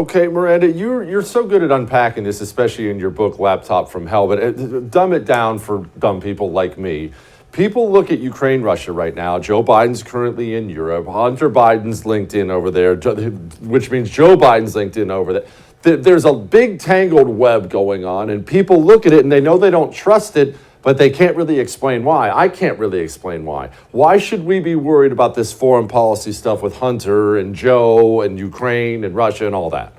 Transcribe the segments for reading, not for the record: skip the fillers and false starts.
Okay, Miranda, you're so good at unpacking this, especially in your book "Laptop from Hell." But dumb it down for dumb people like me. People look at Ukraine, Russia right now. Joe Biden's currently in Europe. Hunter Biden's LinkedIn over there, which means Joe Biden's LinkedIn over there. There's a big tangled web going on, and people look at it and they know they don't trust it, but they can't really explain why. I can't really explain why. Why should we be worried about this foreign policy stuff with Hunter and Joe and Ukraine and Russia and all that?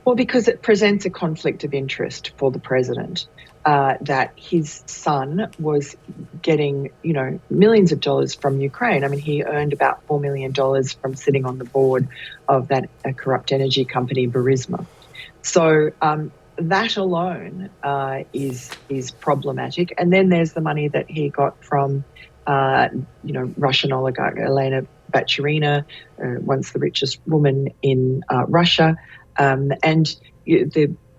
Well, because it presents a conflict of interest for the president. That his son was getting, millions of dollars from Ukraine. I mean, he earned about $4 million from sitting on the board of that corrupt energy company, Burisma. So that alone is problematic. And then there's the money that he got from, Russian oligarch Elena Baturina, once the richest woman in Russia, and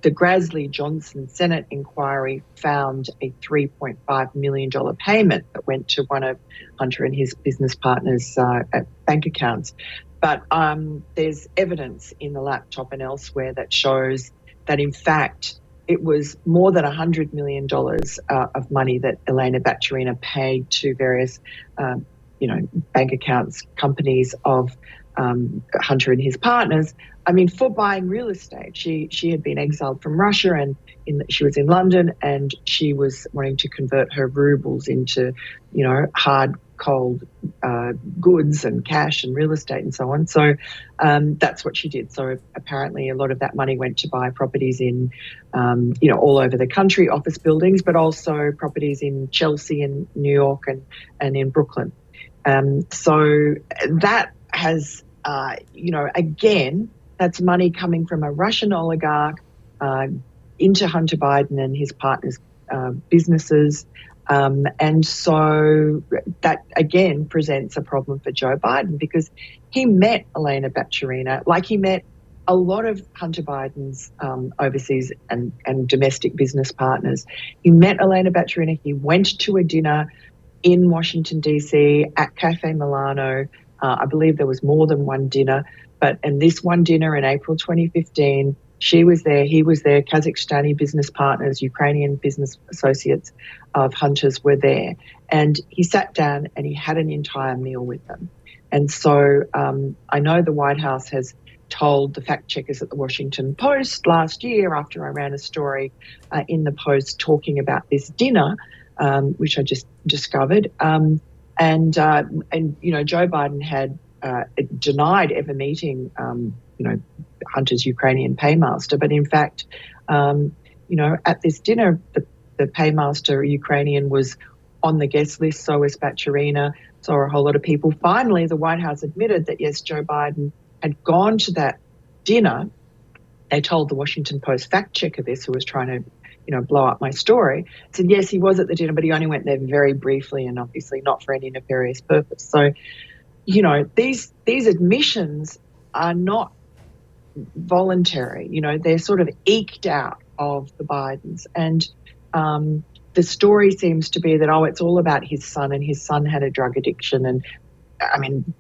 the Grassley-Johnson Senate inquiry found a $3.5 million payment that went to one of Hunter and his business partners' bank accounts. But there's evidence in the laptop and elsewhere that shows that, in fact, it was more than $100 million of money that Elena Baturina paid to various, bank accounts, companies of Hunter and his partners. I mean, for buying real estate. She had been exiled from Russia, and she was in London, and she was wanting to convert her rubles into, hard, cold goods and cash and real estate and so on. So that's what she did. So apparently a lot of that money went to buy properties in, all over the country, office buildings, but also properties in Chelsea and New York and in Brooklyn. So that has, again, that's money coming from a Russian oligarch into Hunter Biden and his partners' businesses. And so that, again, presents a problem for Joe Biden, because he met Elena Baturina, like he met a lot of Hunter Biden's overseas and domestic business partners. He met Elena Baturina. He went to a dinner in Washington, D.C. at Cafe Milano. I believe there was more than one dinner, and this one dinner in April 2015, she was there, he was there, Kazakhstani business partners, Ukrainian business associates of Hunter's were there. And he sat down and he had an entire meal with them. And so I know the White House has told the fact checkers at the Washington Post last year, after I ran a story in the Post talking about this dinner, which I just discovered, and Joe Biden had denied ever meeting, Hunter's Ukrainian paymaster. But in fact, at this dinner, the paymaster Ukrainian was on the guest list. So was Baturina. So were a whole lot of people. Finally, the White House admitted that, yes, Joe Biden had gone to that dinner. They told the Washington Post fact checker this, who was trying to blow up my story, said, yes, he was at the dinner, but he only went there very briefly and obviously not for any nefarious purpose. So, these admissions are not voluntary. They're sort of eked out of the Bidens. And the story seems to be that, it's all about his son, and his son had a drug addiction. And I mean,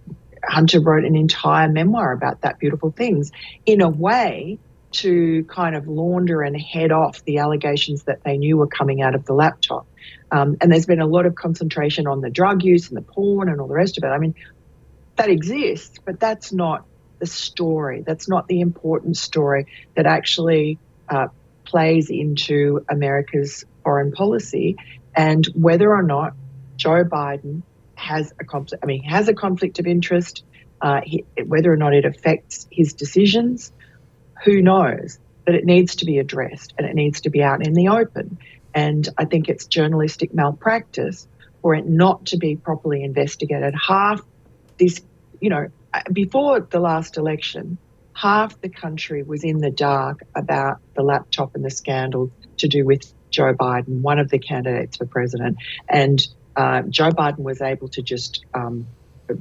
Hunter wrote an entire memoir about that, Beautiful Things, in a way to kind of launder and head off the allegations that they knew were coming out of the laptop. And there's been a lot of concentration on the drug use and the porn and all the rest of it. I mean, that exists, but that's not the story. That's not the important story that actually plays into America's foreign policy, and whether or not Joe Biden has a conflict. I mean, he has a conflict of interest. Whether or not it affects his decisions, who knows? But it needs to be addressed, and it needs to be out in the open. And I think it's journalistic malpractice for it not to be properly investigated. Before the last election, half the country was in the dark about the laptop and the scandal to do with Joe Biden, one of the candidates for president. And Joe Biden was able to just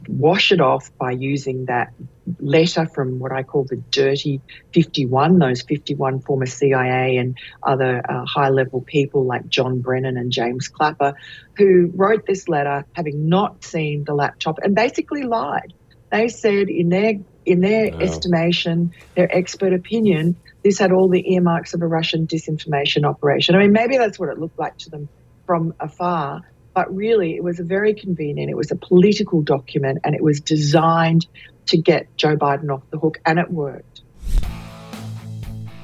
wash it off by using that letter from what I call the Dirty 51, those 51 former CIA and other high-level people like John Brennan and James Clapper, who wrote this letter having not seen the laptop and basically lied. They said in their in their estimation, their expert opinion, this had all the earmarks of a Russian disinformation operation. I mean, maybe that's what it looked like to them from afar, but really it was a very convenient, it was a political document, and it was designed to get Joe Biden off the hook, and it worked.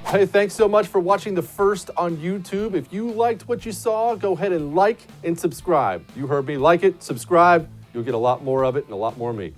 Hey, thanks so much for watching The First on YouTube. If you liked what you saw, go ahead and like and subscribe. You heard me. Like it, subscribe. You'll get a lot more of it and a lot more of me.